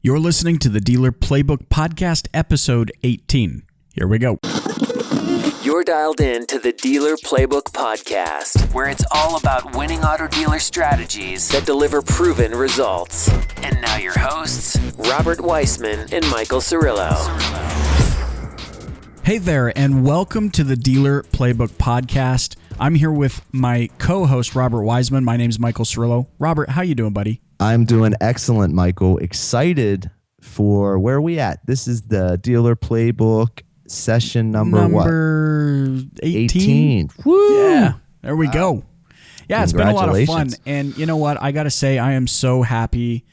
You're listening to the Dealer Playbook Podcast, episode 18. Here we go. You're dialed in to the Dealer Playbook Podcast, where it's all about winning auto dealer strategies that deliver proven results. And now your hosts, Robert Wiesman and Michael Cirillo. Hey there, and welcome to the Dealer Playbook Podcast. I'm here with my co-host, Robert Wiesman. My name's Michael Cirillo. Robert, how you doing, buddy? I'm doing excellent, Michael. Excited for where we at. This is the Dealer Playbook session number what? 18. Woo! Yeah, there we go. Yeah, it's been a lot of fun. And you know what? I got to say, I am so happy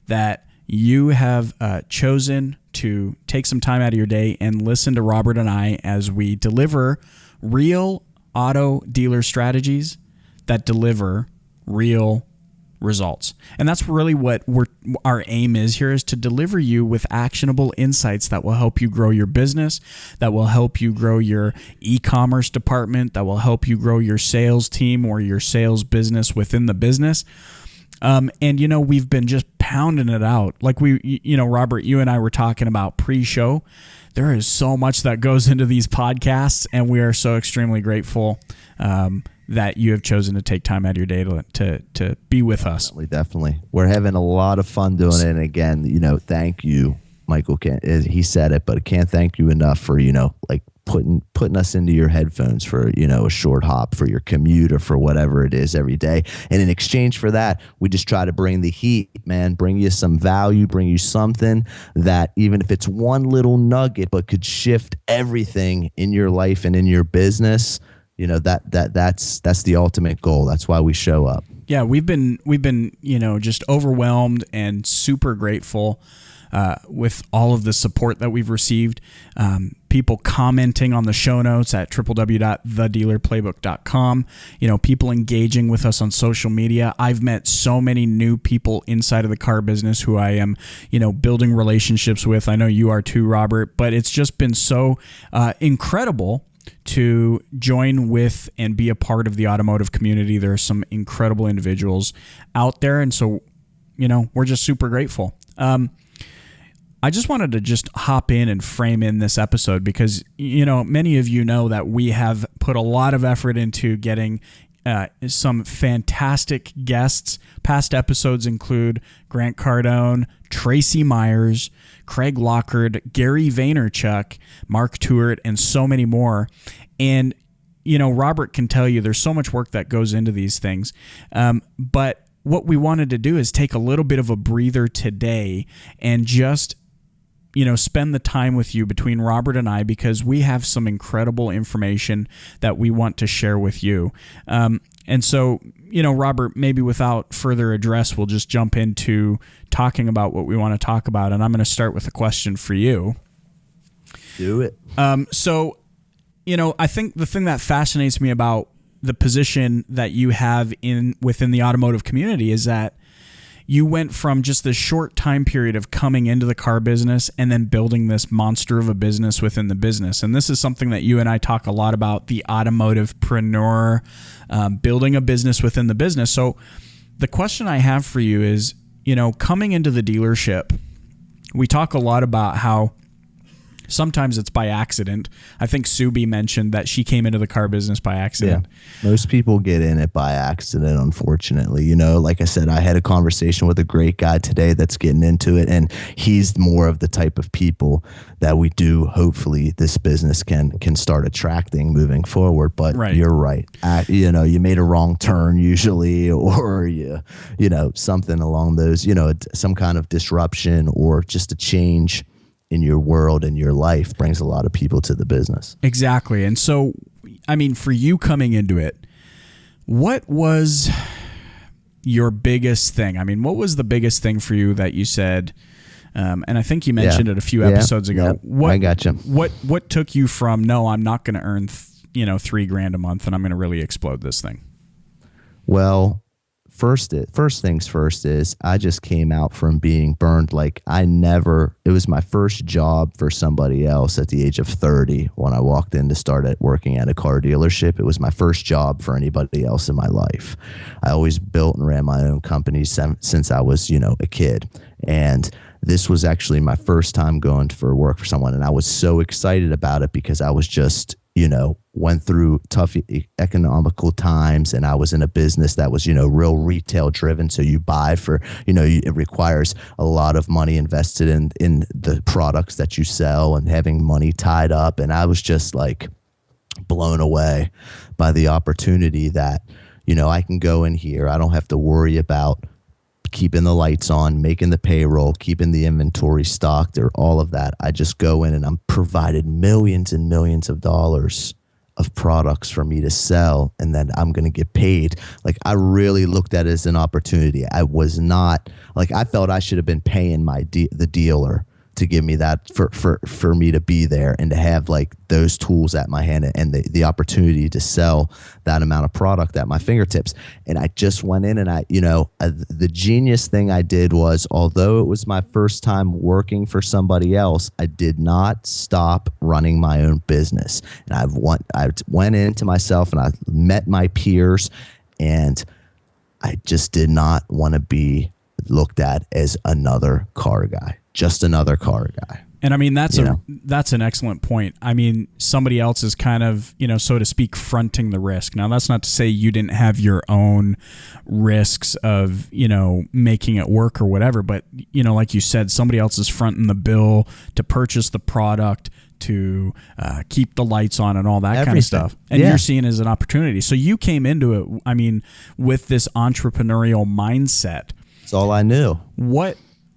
that you have chosen to take some time out of your day and listen to Robert and I as we deliver real auto dealer strategies that deliver real results. And that's really what our aim is here, is to deliver you with actionable insights that will help you grow your business, that will help you grow your e-commerce department, that will help you grow your sales team or your sales business within the business. And, you know, we've been just pounding it out. Like Robert, you and I were talking about pre-show. There is so much that goes into these podcasts, and we are so extremely grateful that you have chosen to take time out of your day to be with us. Definitely. We're having a lot of fun doing it. And again, thank you, Michael. He said it, but I can't thank you enough for, putting us into your headphones for, a short hop for your commute or for whatever it is every day. And in exchange for that, we just try to bring the heat, man, bring you some value, bring you something that even if it's one little nugget, but could shift everything in your life and in your business, that's the ultimate goal. That's why we show up. Yeah, we've been just overwhelmed and super grateful with all of the support that we've received. People commenting on the show notes at www.thedealerplaybook.com. People engaging with us on social media. I've met so many new people inside of the car business who I am, building relationships with. I know you are too, Robert. But it's just been so incredible to join with and be a part of the automotive community. There are some incredible individuals out there. And so, we're just super grateful. I just wanted to just hop in and frame in this episode because, many of you know that we have put a lot of effort into getting some fantastic guests. Past episodes include Grant Cardone, Tracy Myers, Craig Lockard, Gary Vaynerchuk, Mark Tuert, and so many more. And, Robert can tell you there's so much work that goes into these things. But what we wanted to do is take a little bit of a breather today and just spend the time with you between Robert and I, because we have some incredible information that we want to share with you. And so, Robert, maybe without further address, we'll just jump into talking about what we want to talk about. And I'm going to start with a question for you. Do it. So, I think the thing that fascinates me about the position that you have within the automotive community is that you went from just this short time period of coming into the car business and then building this monster of a business within the business. And this is something that you and I talk a lot about, the automotivepreneur, building a business within the business. So the question I have for you is, coming into the dealership, we talk a lot about how sometimes it's by accident. I think Subi mentioned that she came into the car business by accident. Yeah. Most people get in it by accident, unfortunately. Like I said, I had a conversation with a great guy today that's getting into it, and he's more of the type of people that we do. Hopefully this business can start attracting moving forward. But right. You're right. You made a wrong turn usually, or something along those, some kind of disruption or just a change in your world and your life brings a lot of people to the business. Exactly. And so, for you coming into it, what was your biggest thing? What was the biggest thing for you that you said, and I think you mentioned it a few episodes ago. Yep. I got you. What took you from, no, I'm not going to earn, $3,000 a month and I'm going to really explode this thing? Well, First things first is I just came out from being burned. It was my first job for somebody else at the age of 30 when I walked in to start working at a car dealership. It was my first job for anybody else in my life. I always built and ran my own companies since I was, a kid. And this was actually my first time going for work for someone. And I was so excited about it because I was just, went through tough economical times, and I was in a business that was, real retail driven. So you buy for, it requires a lot of money invested in the products that you sell and having money tied up. And I was just like blown away by the opportunity that, I can go in here. I don't have to worry about keeping the lights on, making the payroll, keeping the inventory stocked, or all of that. I just go in and I'm provided millions and millions of dollars of products for me to sell, and then I'm going to get paid. Like, I really looked at it as an opportunity. I was not like, I felt I should have been paying the dealer to give me that for me to be there and to have like those tools at my hand and the opportunity to sell that amount of product at my fingertips. And I just went in and the genius thing I did was, although it was my first time working for somebody else, I did not stop running my own business. And I went into myself and I met my peers, and I just did not want to be looked at as another car guy. Just another car guy. And I mean, that's an excellent point. I mean, somebody else is kind of, so to speak, fronting the risk. Now, that's not to say you didn't have your own risks of, making it work or whatever. But, like you said, somebody else is fronting the bill to purchase the product, to keep the lights on and all that kind of stuff. And you're seeing it as an opportunity. So you came into it, I mean, with this entrepreneurial mindset. That's all I knew.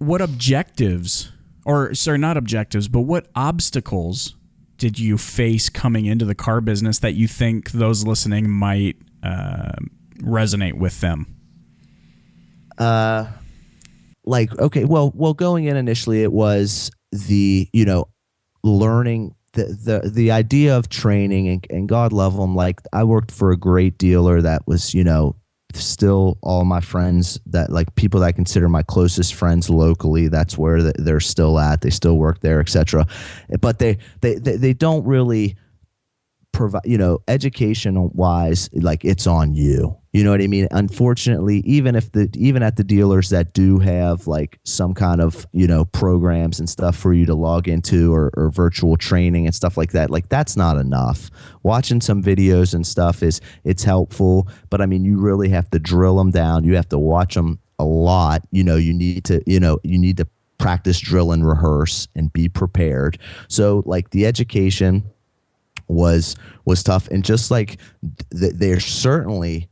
What objectives, or sorry, not objectives, but what obstacles did you face coming into the car business that you think those listening might resonate with them? Going in initially, it was the, learning the idea of training, and God love them. Like, I worked for a great dealer that was, still all my friends, that like people that I consider my closest friends locally, that's where they're still at. They still work there, etc. But they don't really provide, education wise, like, it's on you. You know what I mean? Unfortunately, even at the dealers that do have like some kind of, programs and stuff for you to log into, or virtual training and stuff like that, like, that's not enough. Watching some videos and stuff it's helpful, but I mean, you really have to drill them down. You have to watch them a lot. You need to practice, drill, and rehearse and be prepared. So like, the education was tough, and just like there's certainly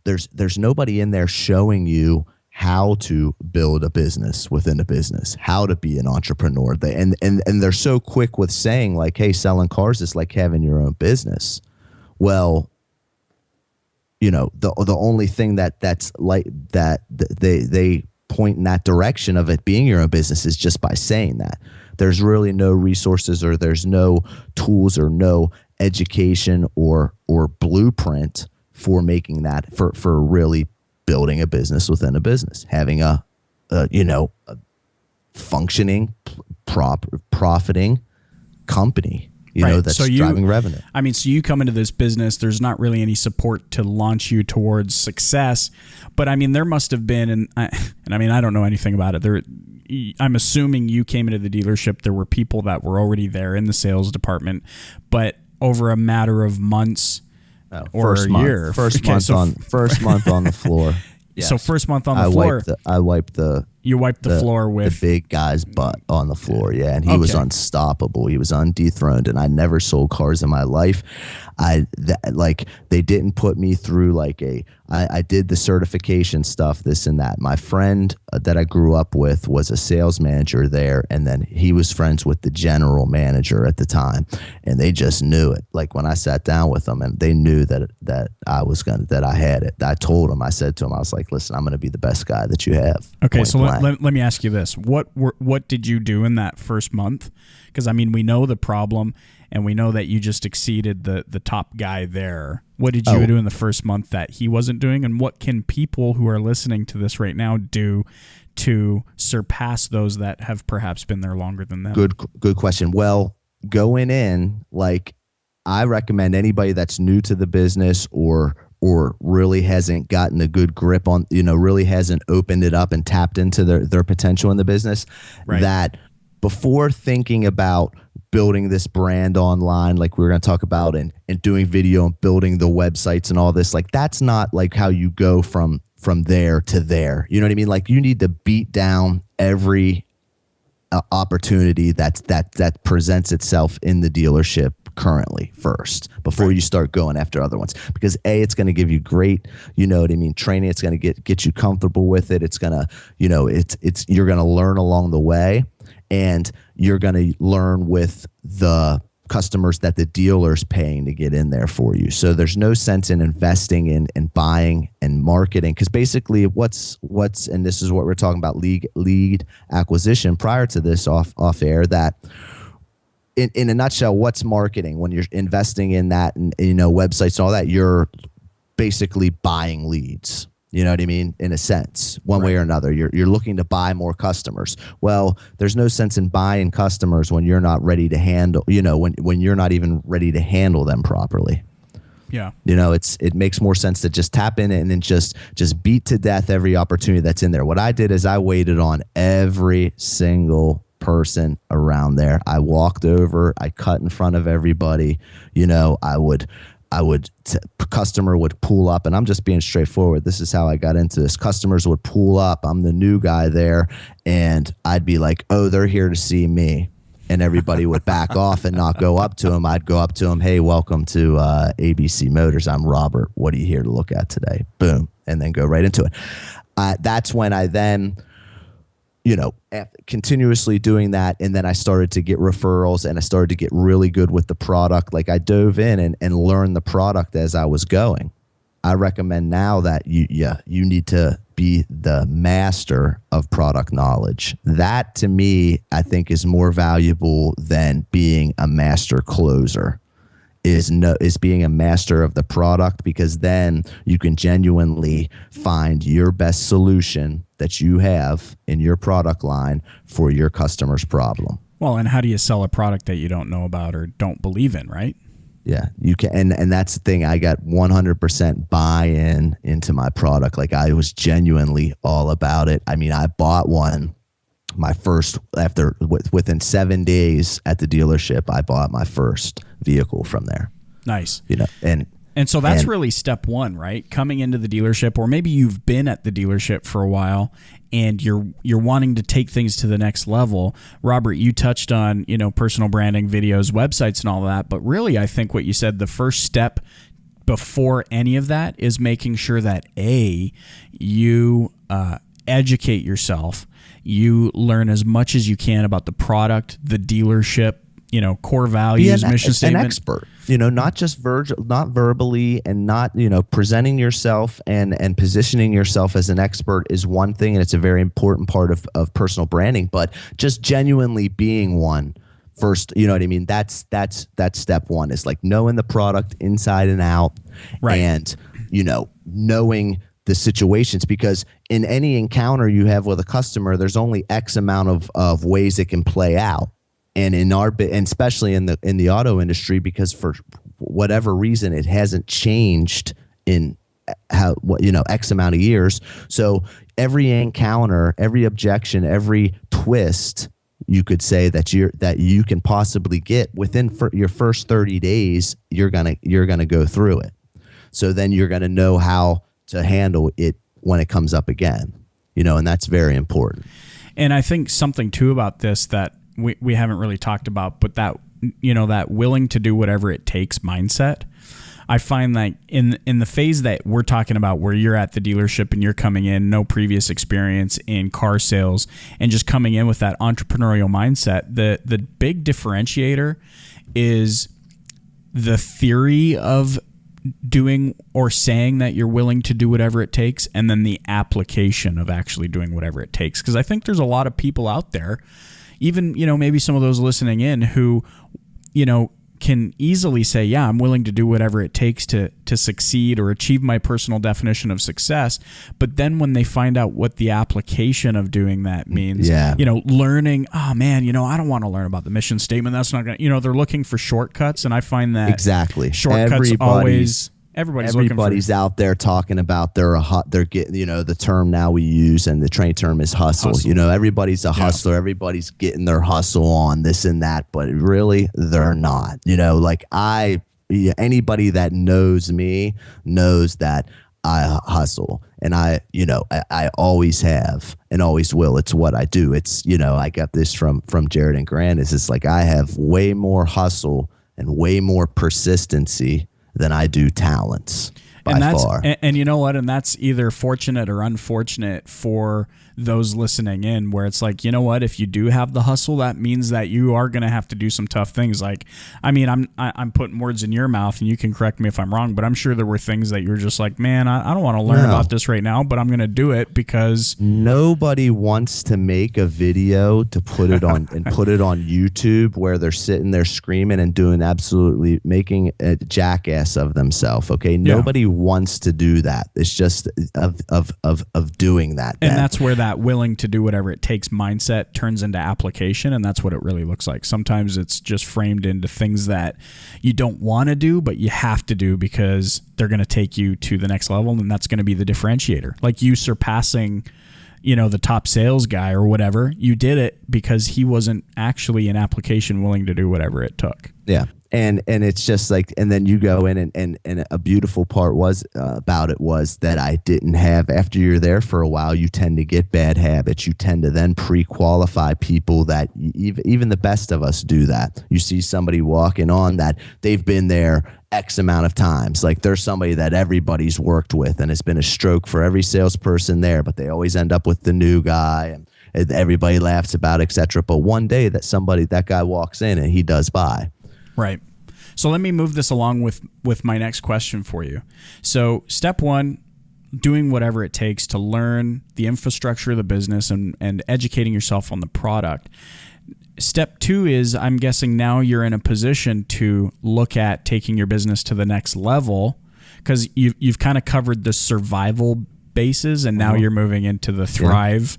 there's nobody in there showing you how to build a business within a business, how to be an entrepreneur. And they're so quick with saying like, hey, selling cars is like having your own business. Well, the only thing that's like that they point in that direction of it being your own business is just by saying that. There's really no resources, or there's no tools, or no education or blueprint for making that, for really building a business within a business, having a functioning, profiting company, that's driving revenue. I mean, so you come into this business, there's not really any support to launch you towards success, but I mean, there must have been, and I mean, I don't know anything about it. I'm assuming you came into the dealership, there were people that were already there in the sales department, but over a matter of months or a year. First month on the floor. Yes. So first month on the floor. You wiped the floor with the big guy's butt on the floor. Yeah. And he was unstoppable. He was undethroned. And I never sold cars in my life. They didn't put me through I did the certification stuff, this and that. My friend that I grew up with was a sales manager there, and then he was friends with the general manager at the time, and they just knew it. Like, when I sat down with them, and they knew that I had it. I told him, I said to him, I was like, listen, I'm going to be the best guy that you have. Okay, so let me ask you this: what did you do in that first month? Because I mean, we know the problem, and we know that you just exceeded the top guy there. What did you do in the first month that he wasn't doing? And what can people who are listening to this right now do to surpass those that have perhaps been there longer than them? Good question. Well, going in, like, I recommend anybody that's new to the business or or really hasn't gotten a good grip on, really hasn't opened it up and tapped into their potential in the business, Right. that before thinking about building this brand online, like we were going to talk about, and doing video and building the websites and all this, like that's not like how you go from there to there. You know what I mean? Like you need to beat down every opportunity that presents itself in the dealership currently first before you start going after other ones, because it's going to give you great, training. It's going to get you comfortable with it. It's going to, you're going to learn along the way, and you're going to learn with the customers that the dealer's paying to get in there for you. So there's no sense in investing in and buying and marketing, because basically what's and this is what we're talking about, lead acquisition prior to this off air, that in a nutshell, what's marketing? When you're investing in that and websites and all that, you're basically buying leads. You know what I mean? In a sense, one way or another, you're looking to buy more customers. Well, there's no sense in buying customers when you're not ready to handle, when you're not even ready to handle them properly. Yeah. It makes more sense to just tap in and then just beat to death every opportunity that's in there. What I did is I waited on every single person around there. I walked over, I cut in front of everybody. Customer would pull up, and I'm just being straightforward. This is how I got into this. Customers would pull up. I'm the new guy there, and I'd be like, "Oh, they're here to see me," and everybody would back off and not go up to him. I'd go up to him, "Hey, welcome to ABC Motors. I'm Robert. What are you here to look at today?" Boom, and then go right into it. That's when I then, continuously doing that. And then I started to get referrals, and I started to get really good with the product. Like I dove in and learned the product as I was going. I recommend now that you need to be the master of product knowledge. That to me, I think is more valuable than being a master closer. Is being a master of the product, because then you can genuinely find your best solution that you have in your product line for your customer's problem. Well, and how do you sell a product that you don't know about or don't believe in, right? Yeah, you can, and that's the thing. I got 100% buy-in into my product. Like I was genuinely all about it. I mean, I bought one. Within 7 days at the dealership, I bought my first vehicle from there. Nice. And so that's really step one, right? Coming into the dealership, or maybe you've been at the dealership for a while and you're wanting to take things to the next level. Robert, you touched on, personal branding, videos, websites, and all that. But really, I think what you said, the first step before any of that is making sure that you educate yourself. You learn as much as you can about the product, the dealership, core values, mission statement. An expert, not just not verbally, and not, presenting yourself and positioning yourself as an expert is one thing. And it's a very important part of personal branding, but just genuinely being one first, you know what I mean? That's step one, is like knowing the product inside and out. Right. And, knowing the situations, because in any encounter you have with a customer, there's only X amount of ways it can play out. And and especially in the auto industry, because for whatever reason, it hasn't changed in X amount of years. So every encounter, every objection, every twist, you could say that you can possibly get within your first 30 days, you're gonna go through it. So then you're gonna know how to handle it when it comes up again, and that's very important. And I think something too about this that we haven't really talked about, but that, that willing to do whatever it takes mindset. I find that in the phase that we're talking about, where you're at the dealership and you're coming in, no previous experience in car sales, and just coming in with that entrepreneurial mindset, the big differentiator is the theory of doing or saying that you're willing to do whatever it takes, and then the application of actually doing whatever it takes. Because I think there's a lot of people out there, even, maybe some of those listening in, who, can easily say, yeah, I'm willing to do whatever it takes to succeed or achieve my personal definition of success. But then when they find out what the application of doing that means, learning, oh man, I don't want to learn about the mission statement. That's not going to, they're looking for shortcuts. And I find that exactly shortcuts always Everybody's out there talking about they're getting, you know, the term now we use and the train term is hustle. You know, everybody's a hustler. Everybody's getting their hustle on, this and that, but really they're not. You know, like anybody that knows me knows that I hustle, and I always have and always will. It's what I do. It's, you know, I got this from Jared and Grant. It's just like I have way more hustle and way more persistency than I do talents by far. And you know what? And that's either fortunate or unfortunate for those listening in, where it's like, you know what, if you do have the hustle, that means that you are going to have to do some tough things. Like, I mean, I'm putting words in your mouth and you can correct me if I'm wrong, but I'm sure there were things that you're just like, man, I don't want to learn about this right now, but I'm going to do it because nobody wants to make a video to put it on and put it on YouTube where they're sitting there screaming and doing absolutely making a jackass of themselves. Okay. Nobody wants to do that. It's just of doing that. And that's where that willing to do whatever it takes mindset turns into application, and that's what it really looks like. Sometimes it's just framed into things that you don't want to do, but you have to do because they're going to take you to the next level, and that's going to be the differentiator. Like you surpassing, you know, the top sales guy or whatever, you did it because he wasn't actually in application willing to do whatever it took. Yeah. And it's just like, and then you go in and a beautiful part was about it was that I didn't have, after you're there for a while, you tend to get bad habits. You tend to then pre-qualify people that even the best of us do that. You see somebody walking on that they've been there X amount of times. Like there's somebody that everybody's worked with and it's been a stroke for every salesperson there, but they always end up with the new guy and everybody laughs about, etc. But one day that guy walks in and he does buy. Right. So let me move this along with my next question for you. So step one, doing whatever it takes to learn the infrastructure of the business and educating yourself on the product. Step two is, I'm guessing now you're in a position to look at taking your business to the next level because you've kind of covered the survival bases and now you're moving into the thrive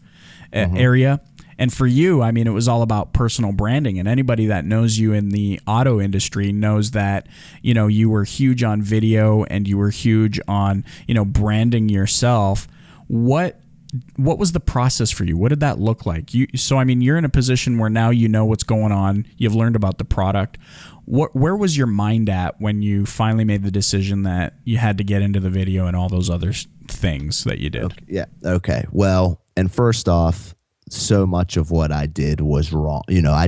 area. And for you, I mean, it was all about personal branding, and anybody that knows you in the auto industry knows that, you know, you were huge on video and you were huge on, you know, branding yourself. What was the process for you? What did that look like? So, I mean, you're in a position where now you know what's going on. You've learned about the product. Where was your mind at when you finally made the decision that you had to get into the video and all those other things that you did? Okay, yeah. Okay. Well, and first off, so much of what I did was wrong. You know, I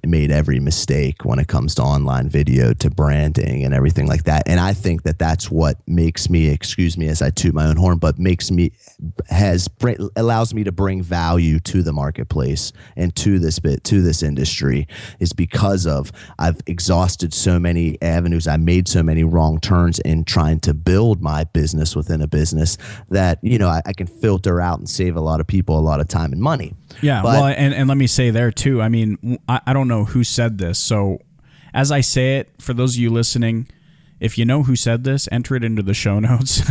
made every mistake when it comes to online video, to branding and everything like that. And I think that that's what makes me, excuse me as I toot my own horn, but allows me to bring value to the marketplace and to this industry, is because of I've exhausted so many avenues. I made so many wrong turns in trying to build my business within a business that, you know, I can filter out and save a lot of people a lot of time and money. Yeah, well, and let me say there too, I mean, I don't know who said this. So as I say it, for those of you listening, if you know who said this, enter it into the show notes,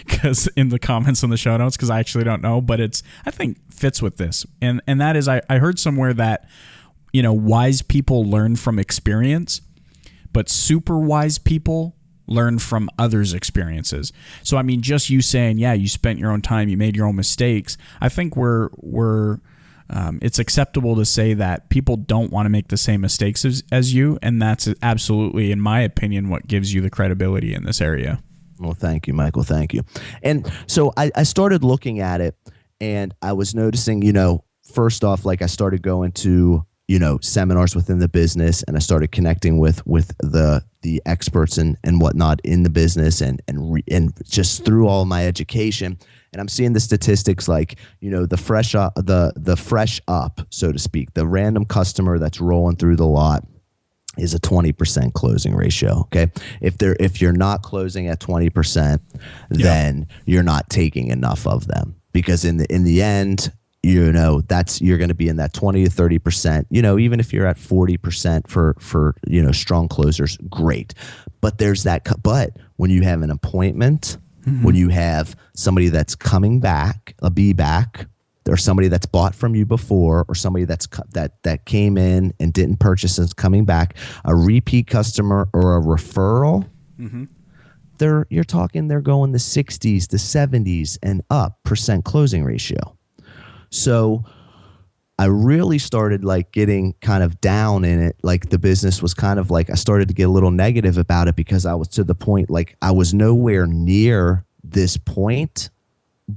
because in the comments on the show notes, because I actually don't know, but I think fits with this. And that is, I heard somewhere that, you know, wise people learn from experience, but super wise people learn from others' experiences. So, I mean, just you saying, yeah, you spent your own time, you made your own mistakes. I think it's acceptable to say that people don't want to make the same mistakes as you. And that's absolutely, in my opinion, what gives you the credibility in this area. Well, thank you, Michael. Thank you. And so I started looking at it and I was noticing, you know, first off, like I started going to, you know, seminars within the business, and I started connecting with the experts and whatnot in the business, and just through all my education, and I'm seeing the statistics, like, you know, the fresh up, so to speak, the random customer that's rolling through the lot is a 20% closing ratio. Okay, if you're not closing at 20%, then you're not taking enough of them, because in the end, you know, you're going to be in that 20 to 30%, you know, even if you're at 40% for, you know, strong closers, great. But but when you have an appointment, when you have somebody that's coming back, or somebody that's bought from you before, or somebody that came in and didn't purchase and is coming back, a repeat customer or a referral, you're talking they're going the 60s, the 70s and up % closing ratio. So I really started like getting kind of down in it. Like the business was kind of like, I started to get a little negative about it because I was to the point, like I was nowhere near this point,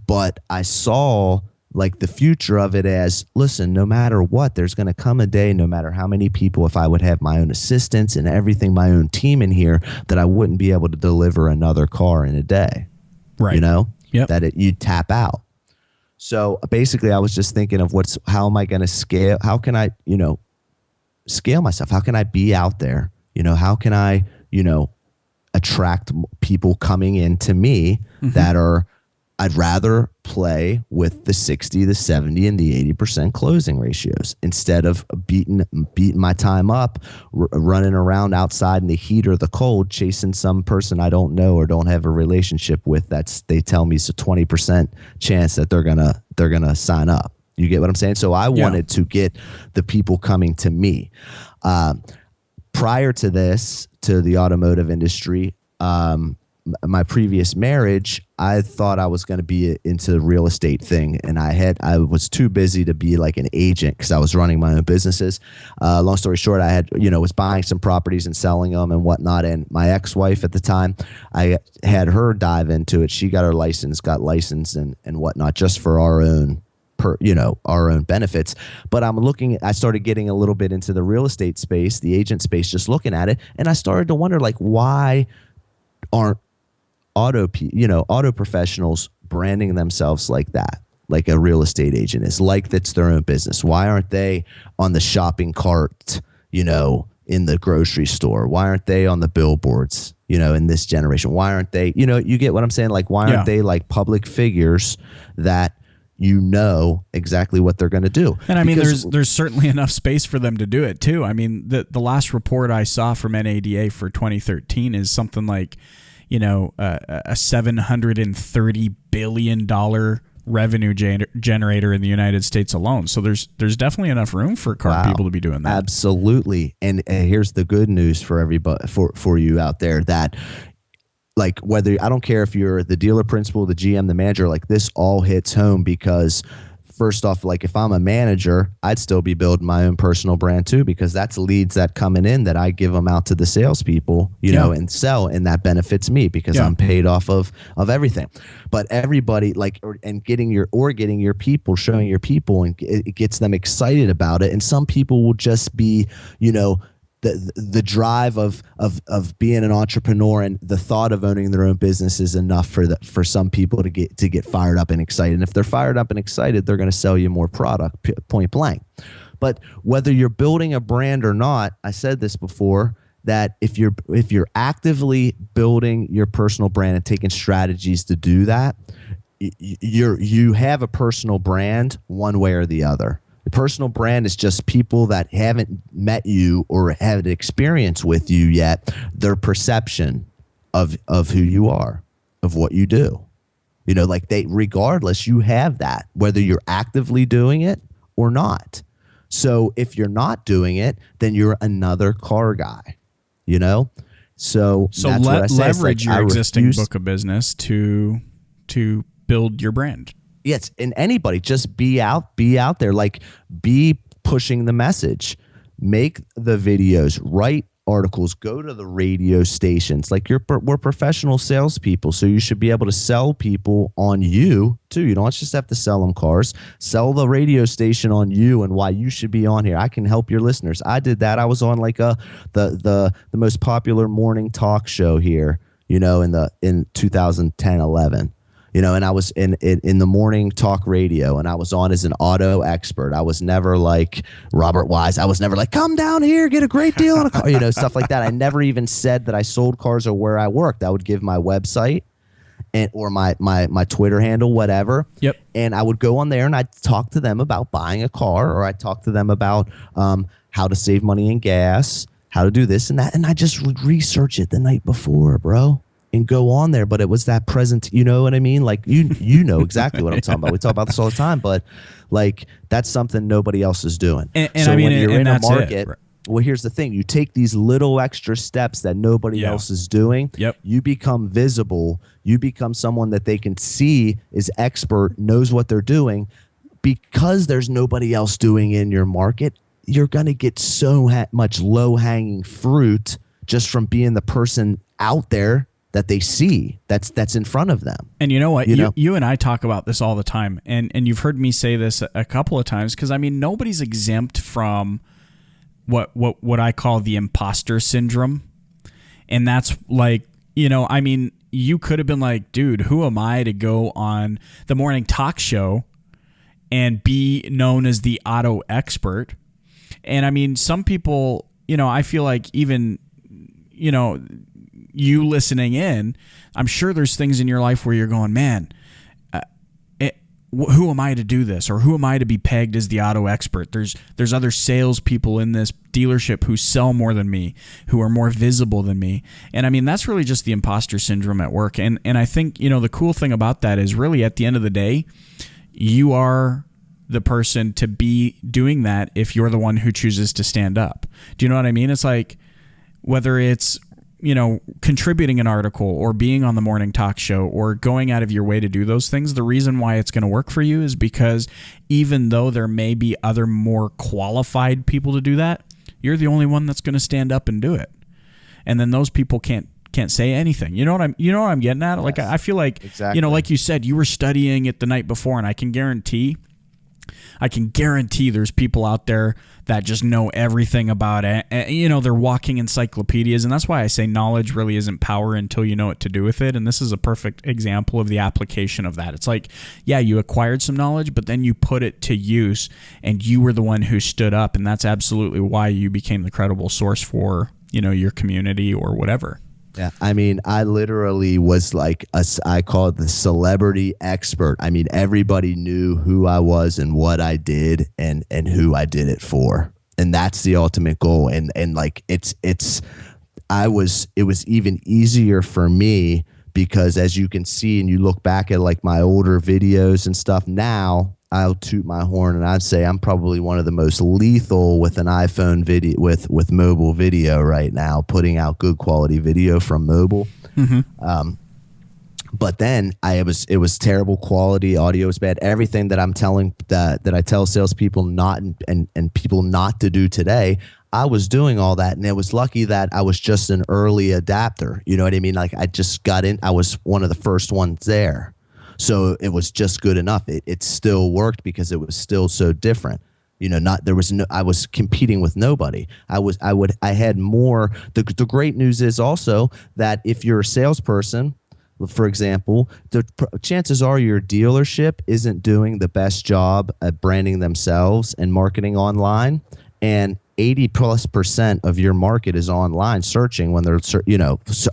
but I saw like the future of it as, listen, no matter what, there's going to come a day, no matter how many people, if I would have my own assistants and everything, my own team in here, that I wouldn't be able to deliver another car in a day. Right. You know, yep. that you'd tap out. So basically I was just thinking of how am I going to scale? How can I, scale myself? How can I be out there? How can I, attract people coming into me that are, I'd rather play with the 60, the 70, and the 80% closing ratios instead of beating my time up, running around outside in the heat or the cold, chasing some person I don't know or don't have a relationship with. They tell me it's a 20% chance that they're gonna sign up. You get what I'm saying? So I wanted to get the people coming to me. Prior to this, to the automotive industry, my previous marriage, I thought I was going to be into the real estate thing. And I was too busy to be like an agent because I was running my own businesses. Long story short, I was buying some properties and selling them and whatnot. And my ex-wife at the time, I had her dive into it. She got her license, got licensed and whatnot just for our own our own benefits. But I started getting a little bit into the real estate space, the agent space, just looking at it. And I started to wonder, like, why aren't auto professionals branding themselves like that, like a real estate agent is, like that's their own business? Why aren't they on the shopping cart, in the grocery store? Why aren't they on the billboards, in this generation? Why aren't they, you get what I'm saying? Like, why aren't they like public figures that exactly what they're going to do? And I mean, there's certainly enough space for them to do it too. I mean, the last report I saw from NADA for 2013 is something like, a $730 billion revenue generator in the United States alone. So there's definitely enough room for car people to be doing that. Absolutely. And here's the good news for everybody, for you out there, that like, whether, I don't care if you're the dealer principal, the GM, the manager, like this all hits home because first off, like if I'm a manager, I'd still be building my own personal brand too, because that's leads that coming in that I give them out to the salespeople, and sell, and that benefits me because I'm paid off of everything. But everybody getting your people, showing your people, and it gets them excited about it. And some people will just be, the drive of being an entrepreneur and the thought of owning their own business is enough for some people to get fired up and excited. And if they're fired up and excited, they're going to sell you more product, point blank. But whether you're building a brand or not, I said this before, that if you're actively building your personal brand and taking strategies to do that, you have a personal brand one way or the other. The personal brand is just people that haven't met you or had experience with you yet, their perception of who you are, of what you do. Regardless, you have that, whether you're actively doing it or not. So if you're not doing it, then you're another car guy, So that's what I say. Leverage your existing book of business to build your brand. Yes, and anybody, just be out there, like be pushing the message, make the videos, write articles, go to the radio stations. Like we're professional salespeople, so you should be able to sell people on you too. You don't just have to sell them cars. Sell the radio station on you and why you should be on here. I can help your listeners. I did that. I was on like the most popular morning talk show here, in 2010, 11. And I was in the morning talk radio, and I was on as an auto expert. I was never like Robert Wiesman. I was never like, come down here, get a great deal on a car, stuff like that. I never even said that I sold cars or where I worked. I would give my website or my Twitter handle, whatever. Yep. And I would go on there and I'd talk to them about buying a car, or I'd talk to them about how to save money in gas, how to do this and that. And I just would research it the night before, bro, and go on there. But it was that present, you know what I mean? Like you know exactly what I'm talking about. We talk about this all the time, but like that's something nobody else is doing. And so I mean, when you're in a market, Well, here's the thing. You take these little extra steps that nobody else is doing. Yep. You become visible. You become someone that they can see is expert, knows what they're doing. Because there's nobody else doing in your market, you're going to get so much low-hanging fruit just from being the person out there that they see that's in front of them. And you know what? You and I talk about this all the time. And you've heard me say this a couple of times, because, I mean, nobody's exempt from what I call the imposter syndrome. And that's like, I mean, you could have been like, dude, who am I to go on the morning talk show and be known as the auto expert? And I mean, some people, I feel like even, you listening in, I'm sure there's things in your life where you're going, man, who am I to do this? Or who am I to be pegged as the auto expert? There's other salespeople in this dealership who sell more than me, who are more visible than me. And I mean, that's really just the imposter syndrome at work. And I think, the cool thing about that is really at the end of the day, you are the person to be doing that if you're the one who chooses to stand up. Do you know what I mean? It's like, whether it's, contributing an article or being on the morning talk show or going out of your way to do those things, the reason why it's going to work for you is because even though there may be other more qualified people to do that, you're the only one that's going to stand up and do it. And then those people can't say anything. You know what I'm getting at? Yes. Like, I feel like, exactly. Like you said, you were studying it the night before, and I can guarantee there's people out there that just know everything about it. They're walking encyclopedias, and that's why I say knowledge really isn't power until you know what to do with it. And this is a perfect example of the application of that. It's like, yeah, you acquired some knowledge, but then you put it to use, and you were the one who stood up, and that's absolutely why you became the credible source for, your community or whatever. Yeah, I mean, I literally was like, I call it the celebrity expert. I mean, everybody knew who I was and what I did and who I did it for. And that's the ultimate goal. And like, it was even easier for me because, as you can see, and you look back at like my older videos and stuff now, I'll toot my horn and I'd say I'm probably one of the most lethal with an iPhone video with mobile video right now, putting out good quality video from mobile. Mm-hmm. But then it was terrible quality. Audio was bad. Everything that I'm telling that I tell salespeople not and people not to do today, I was doing all that, and it was lucky that I was just an early adapter. You know what I mean? Like, I just got in. I was one of the first ones there. So it was just good enough. It still worked because it was still so different. I was competing with nobody. I had more. The great news is also that if you're a salesperson, for example, the chances are your dealership isn't doing the best job at branding themselves and marketing online, and 80+% of your market is online searching when they're,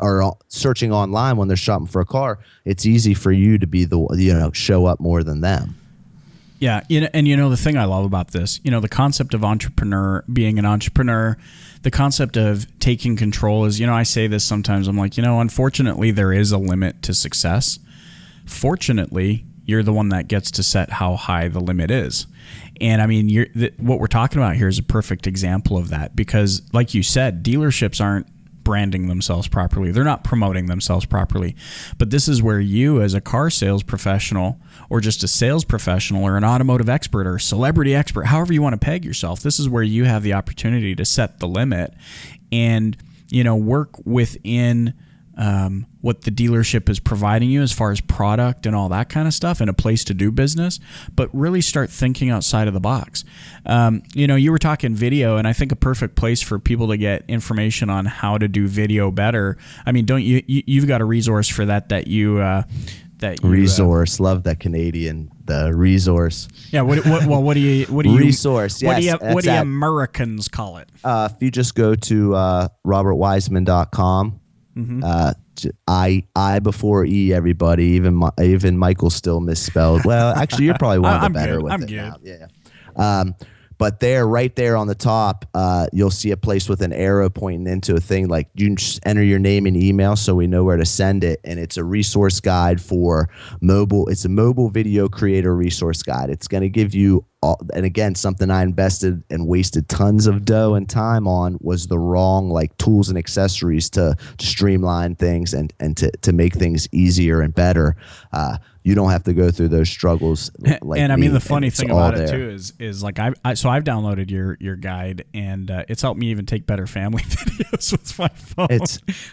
are searching online when they're shopping for a car. It's easy for you to be show up more than them. Yeah. The thing I love about this, the concept of being an entrepreneur, the concept of taking control is, I say this sometimes, I'm like, unfortunately there is a limit to success. Fortunately, you're the one that gets to set how high the limit is. And I mean, what we're talking about here is a perfect example of that, because like you said, dealerships aren't branding themselves properly. They're not promoting themselves properly. But this is where you, as a car sales professional or just a sales professional or an automotive expert or celebrity expert, however you want to peg yourself, this is where you have the opportunity to set the limit and, work within what the dealership is providing you as far as product and all that kind of stuff and a place to do business, but really start thinking outside of the box. You were talking video, and I think a perfect place for people to get information on how to do video better. I mean, don't you've got a resource for that resource. Love that Canadian, the resource. Yeah. What do you resource? Yes. What do you Americans call it? If you just go to robertwiesman.com. Mm-hmm. I before E, everybody, even Michael still misspelled. Well, actually, you're probably one of the better with it now. Yeah. But right there on the top, you'll see a place with an arrow pointing into a thing. Like, you just enter your name and email so we know where to send it. And it's a resource guide for mobile. It's a mobile video creator resource guide. It's going to give you and again, something I invested and wasted tons of dough and time on was the wrong like tools and accessories to streamline things and to make things easier and better. You don't have to go through those struggles. Like and I mean, the funny it's thing all about it there. too is like so I've downloaded your guide, and it's helped me even take better family videos with my phone.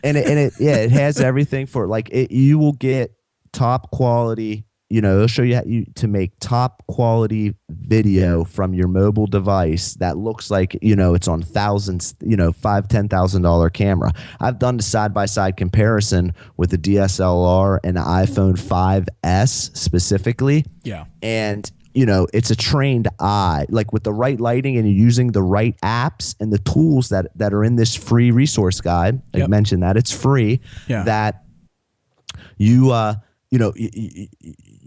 It has everything for like it. You will get top quality. It'll show you how to make top quality video from your mobile device that looks like, it's on thousands, $5,000-$10,000 camera. I've done the side-by-side comparison with the DSLR and the iPhone 5S specifically. Yeah. And, it's a trained eye, like with the right lighting and you're using the right apps and the tools that are in this free resource guide. I mentioned that it's free, that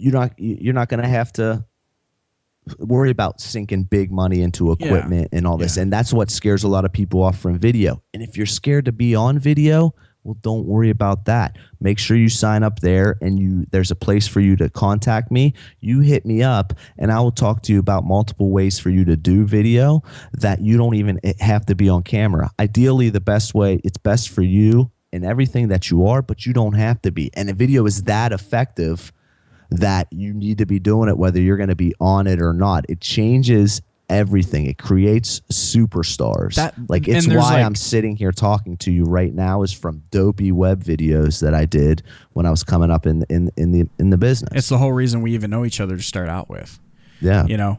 you're not going to have to worry about sinking big money into equipment and all this. And that's what scares a lot of people off from video. And if you're scared to be on video, well, don't worry about that. Make sure you sign up there and there's a place for you to contact me. You hit me up and I will talk to you about multiple ways for you to do video that you don't even have to be on camera. Ideally, the best way, it's best for you and everything that you are, but you don't have to be. And a video is that effective that you need to be doing it whether you're going to be on it or not. It changes everything. It creates superstars. It's why I'm sitting here talking to you right now is from dopey web videos that I did when I was coming up in the business. It's the whole reason we even know each other to start out with. Yeah.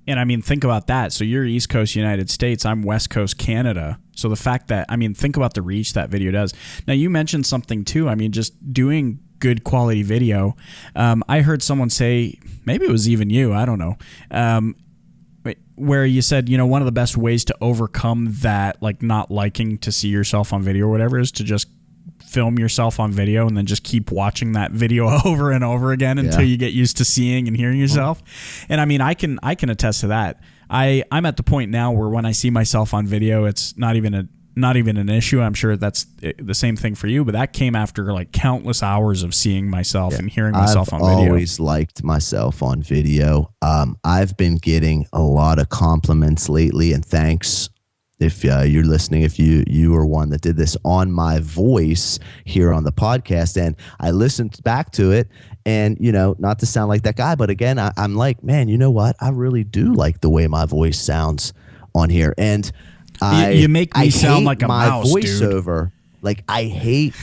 And I mean, think about that. So you're East Coast United States, I'm West Coast Canada. So the fact that, think about the reach that video does. Now, you mentioned something too. Just doing good quality video. I heard someone say, maybe it was even you, I don't know, where you said, one of the best ways to overcome that, like not liking to see yourself on video or whatever, is to just film yourself on video and then just keep watching that video over and over again until you get used to seeing and hearing yourself. And I can attest to that. I'm at the point now where when I see myself on video, it's not even an issue. I'm sure that's the same thing for you, but that came after like countless hours of seeing myself and hearing myself on video. I've always liked myself on video. I've been getting a lot of compliments lately, and thanks if you're listening, if you were one that did this on my voice here on the podcast. And I listened back to it and, not to sound like that guy, but again, I'm like, man, you know what? I really do like the way my voice sounds on here. And you make me sound like a mouse, voiceover. Dude. Like I hate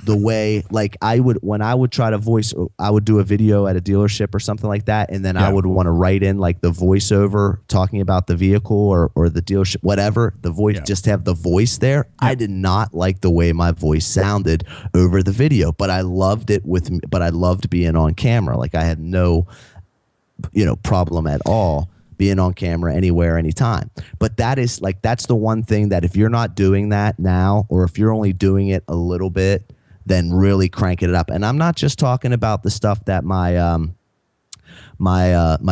the way, like when I would try to voice, I would do a video at a dealership or something like that. And then I would want to write in like the voiceover talking about the vehicle or the dealership, whatever, the voice, just have the voice there. I did not like the way my voice sounded over the video, but I loved it but I loved being on camera. Like I had no, problem at all being on camera anywhere, anytime. But that's the one thing that if you're not doing that now, or if you're only doing it a little bit, then really cranking it up. And I'm not just talking about the stuff that my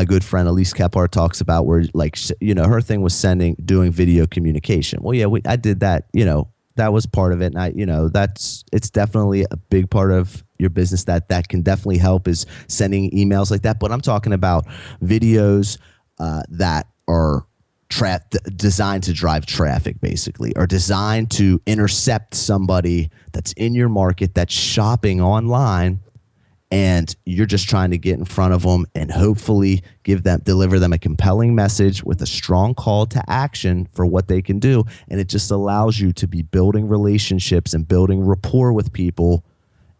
good friend Elise Kephart talks about, where her thing was doing video communication. Well, I did that, that was part of it. And it's definitely a big part of your business that can definitely help, is sending emails like that. But I'm talking about videos that are designed to drive traffic, basically, or designed to intercept somebody that's in your market that's shopping online, and you're just trying to get in front of them and hopefully deliver them a compelling message with a strong call to action for what they can do. And it just allows you to be building relationships and building rapport with people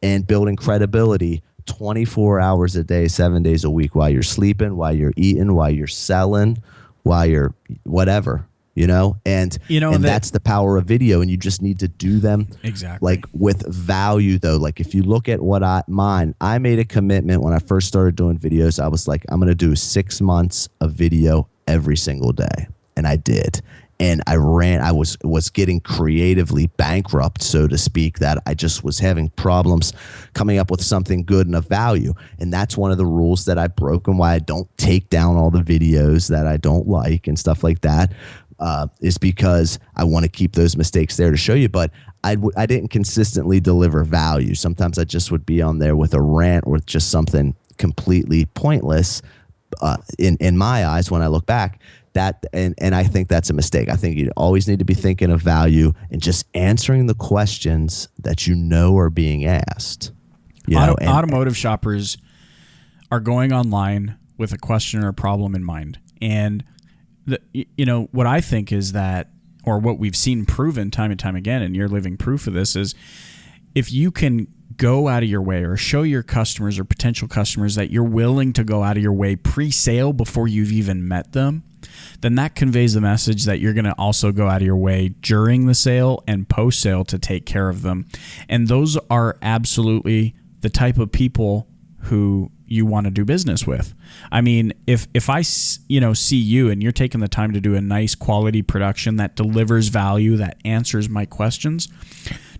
and building credibility 24 hours a day, 7 days a week, while you're sleeping, while you're eating, while you're selling, while you're whatever, and that's the power of video. And you just need to do them like with value, though. Like if you look at I made a commitment when I first started doing videos. I was like, I'm going to do 6 months of video every single day. And I did. And I was getting creatively bankrupt, so to speak, that I just was having problems coming up with something good and of value. And that's one of the rules that I broke, and why I don't take down all the videos that I don't like and stuff like that, is because I want to keep those mistakes there to show you. But I didn't consistently deliver value. Sometimes I just would be on there with a rant or just something completely pointless. in my eyes, when I look back, and I think that's a mistake. I think you always need to be thinking of value and just answering the questions that you know are being asked. Automotive shoppers are going online with a question or a problem in mind. And what I think is that, or what we've seen proven time and time again, and you're living proof of this, is if you can go out of your way or show your customers or potential customers that you're willing to go out of your way pre-sale before you've even met them, then that conveys the message that you're going to also go out of your way during the sale and post-sale to take care of them. And those are absolutely the type of people who you want to do business with. I mean, if I see you and you're taking the time to do a nice quality production that delivers value, that answers my questions,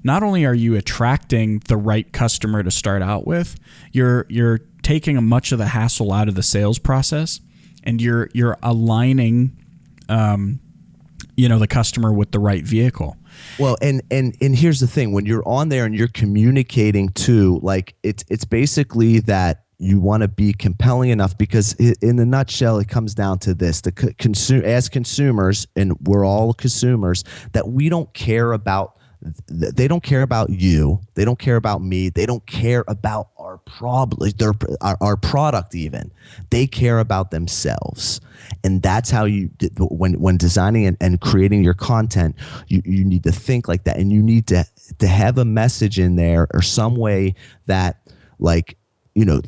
not only are you attracting the right customer to start out with, you're taking much of the hassle out of the sales process, and you're aligning the customer with the right vehicle. Well, and here's the thing: when you're on there and you're communicating to, like, it's basically that you want to be compelling enough, because in a nutshell, it comes down to this: as consumers, and we're all consumers, that we don't care about. They don't care about you. They don't care about me. They don't care about our problem, our product even. They care about themselves. And that's how you, when designing and creating your content, you need to think like that. And you need to have a message in there or some way that, like,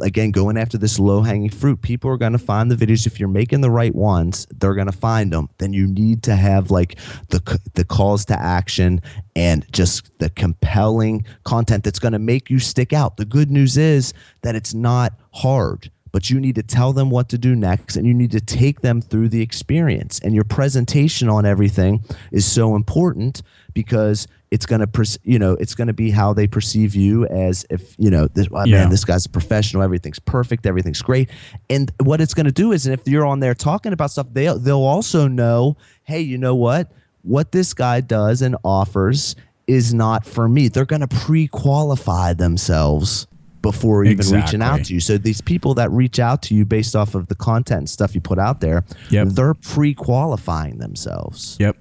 again, going after this low-hanging fruit. People are going to find the videos. If you're making the right ones, they're going to find them. Then you need to have, like, the calls to action and just the compelling content that's going to make you stick out. The good news is that it's not hard, but you need to tell them what to do next, and you need to take them through the experience. And your presentation on everything is so important, because it's going to be how they perceive you, as if, this guy's a professional, everything's perfect, everything's great. And what it's going to do is, if you're on there talking about stuff, they'll also know, hey, you know what this guy does and offers is not for me. They're going to pre-qualify themselves before even reaching out to you. So these people that reach out to you based off of the content and stuff you put out there, they're pre-qualifying themselves. Yep.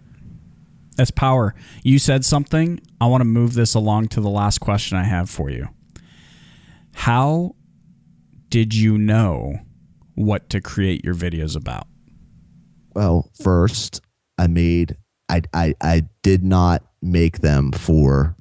That's power. You said something. I want to move this along to the last question I have for you. How did you know what to create your videos about? Well, first, I did not make them for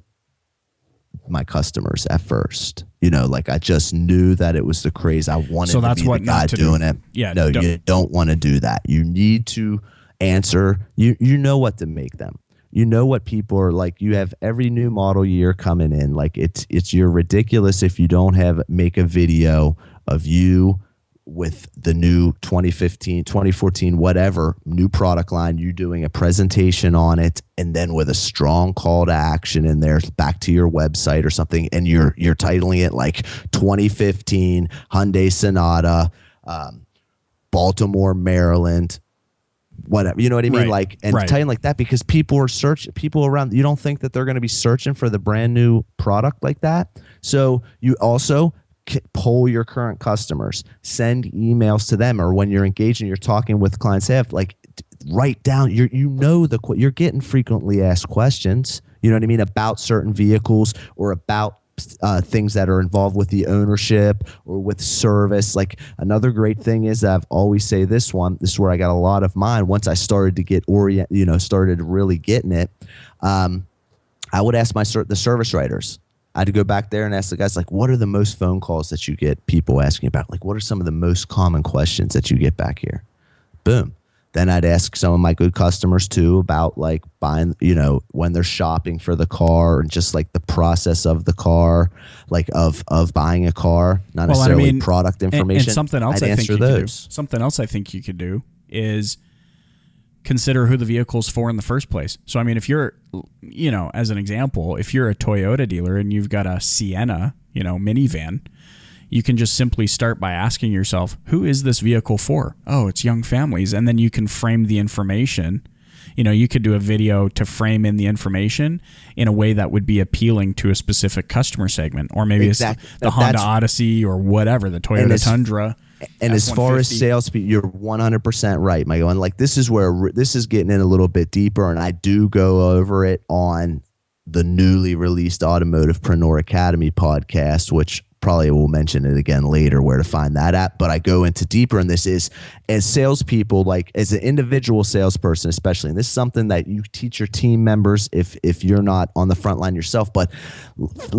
my customers at first. I just knew that it was the craze. I wanted to be the guy doing it. Yeah, no, you don't want to do that. You need to answer. You know what to make them. You know what people are like. You have every new model year coming in. Like, you're ridiculous if you don't make a video of you with the new 2015, 2014, whatever new product line, you doing a presentation on it, and then with a strong call to action in there back to your website or something, and you're titling it like 2015 Hyundai Sonata, Baltimore, Maryland, whatever, you know what I mean? Right. Like, and titling like that, because people around, you don't think that they're going to be searching for the brand new product like that. So you also poll your current customers, send emails to them, or when you're engaging, you're talking with clients, write down, you're getting frequently asked questions, you know what I mean, about certain vehicles, or about things that are involved with the ownership or with service. Like, another great thing is, I've always say this is where I got a lot of mine. Once I started to get started really getting it, I would ask the service writers. I had to go back there and ask the guys, like, what are the most phone calls that you get people asking about? Like, what are some of the most common questions that you get back here? Boom. Then I'd ask some of my good customers too about, like, buying, when they're shopping for the car, and just like the process of the car, like of buying a car, not necessarily product information. And something else Something else I think you could do is consider who the vehicle's for in the first place. So, I mean, if you're, as an example, if you're a Toyota dealer and you've got a Sienna, minivan, you can just simply start by asking yourself, who is this vehicle for? Oh, it's young families. And then you can frame the information. You could do a video to frame in the information in a way that would be appealing to a specific customer segment, or maybe it's the Honda Odyssey or whatever, the Toyota Tundra. And as far as salespeople, you're 100% right, Michael. And like, this is where this is getting in a little bit deeper. And I do go over it on the newly released Automotivepreneur Academy podcast, which probably will mention it again later where to find that at. But I go into deeper in this is as salespeople, like as an individual salesperson, especially, and this is something that you teach your team members if you're not on the front line yourself, but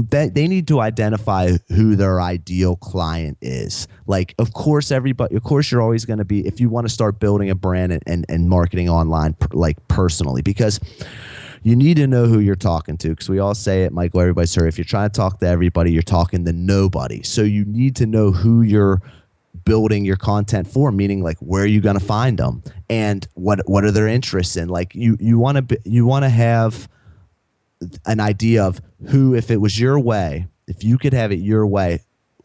they need to identify who their ideal client is. Like, of course, you're always going to be, if you want to start building a brand and marketing online, like personally, because you need to know who you're talking to, because we all say it, Michael, everybody's heard, if you're trying to talk to everybody, you're talking to nobody. So you need to know who you're building your content for, meaning like where are you going to find them and what are their interests in. Like you want to have an idea of who, if it was your way, if you could have it your way,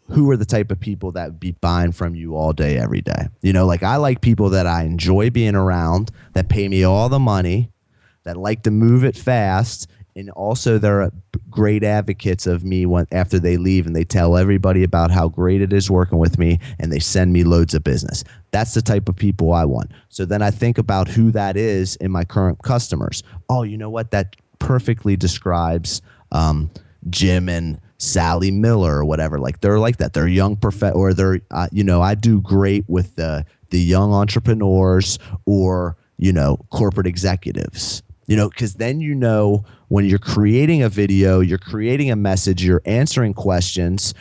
who are the type of people that would be buying from you all day, every day. You know, like I like people that I enjoy being around, that pay me all the money, that like to move it fast, and also they're great advocates of me after they leave, and they tell everybody about how great it is working with me, and they send me loads of business. That's the type of people I want. So then I think about who that is in my current customers. Oh, you know what? That perfectly describes Jim and Sally Miller or whatever. Like they're like that. They're young or they're I do great with the young entrepreneurs or corporate executives. Because then when you're creating a video, you're creating a message, you're answering questions,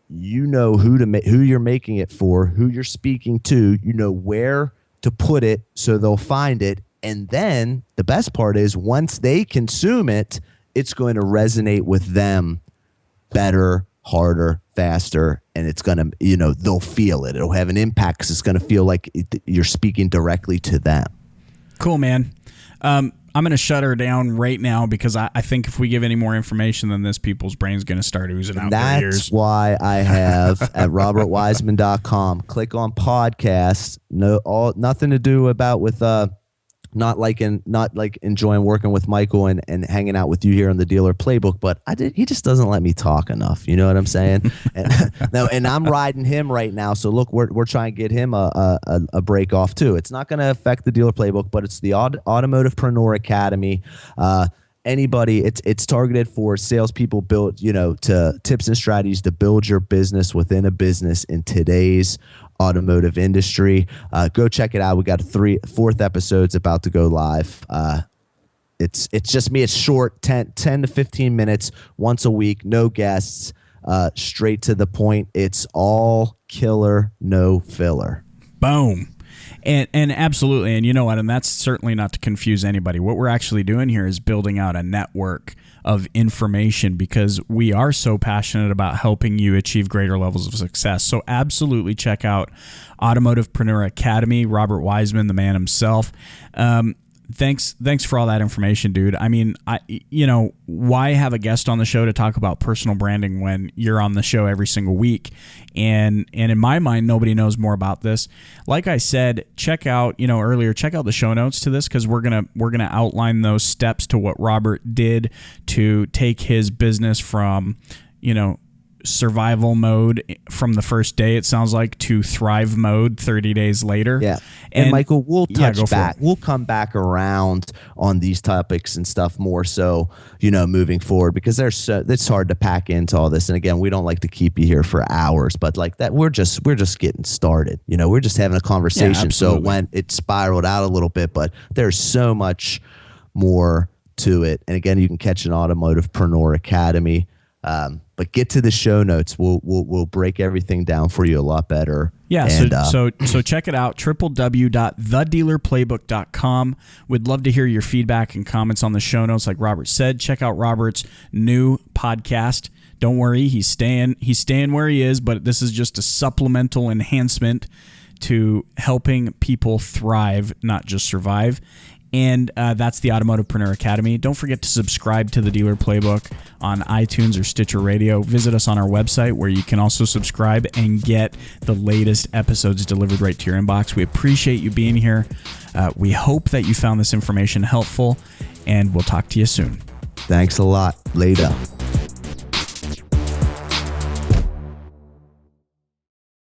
who you're making it for, who you're speaking to, where to put it so they'll find it. And then the best part is once they consume it, it's going to resonate with them better, harder, faster, and it's going to, they'll feel it. It'll have an impact because it's going to feel like you're speaking directly to them. Cool, man. I'm going to shut her down right now because I think if we give any more information than this, people's brain's going to start oozing out their ears. That's why I have at robertwiesman.com, click on podcast. Nothing to do with not enjoying working with Michael and hanging out with you here on the Dealer Playbook, but he just doesn't let me talk enough. You know what I'm saying? and I'm riding him right now. So look, we're trying to get him a break off too. It's not going to affect the Dealer Playbook, but it's the Automotivepreneur Academy. Anybody, it's targeted for salespeople built, to tips and strategies to build your business within a business in today's automotive industry. Go check it out. We got fourth episodes about to go live. It's just me. It's short, 10 to 15 minutes once a week, no guests, straight to the point. It's all killer, no filler. Boom. And absolutely. And you know what? And that's certainly not to confuse anybody. What we're actually doing here is building out a network of information because we are so passionate about helping you achieve greater levels of success. So absolutely check out Automotivepreneur Academy, Robert Wiesman, the man himself. Thanks for all that information, dude. I mean, why have a guest on the show to talk about personal branding when you're on the show every single week? And in my mind, nobody knows more about this. Like I said, check out the show notes to this because we're gonna outline those steps to what Robert did to take his business from, survival mode from the first day, it sounds like, to thrive mode 30 days later. Yeah. And Michael, we'll touch back. We'll come back around on these topics and stuff more so, moving forward because it's hard to pack into all this. And again, we don't like to keep you here for hours, but like that, we're just getting started. We're just having a conversation. So when it spiraled out a little bit, but there's so much more to it. And again, you can catch an Automotivepreneur Academy. But get to the show notes. We'll break everything down for you a lot better. Yeah, so check it out, www.thedealerplaybook.com. We'd love to hear your feedback and comments on the show notes. Like Robert said, check out Robert's new podcast. Don't worry, he's staying where he is, but this is just a supplemental enhancement to helping people thrive, not just survive. And that's the Automotivepreneur Academy. Don't forget to subscribe to the Dealer Playbook on iTunes or Stitcher Radio. Visit us on our website where you can also subscribe and get the latest episodes delivered right to your inbox. We appreciate you being here. We hope that you found this information helpful, and we'll talk to you soon. Thanks a lot. Later.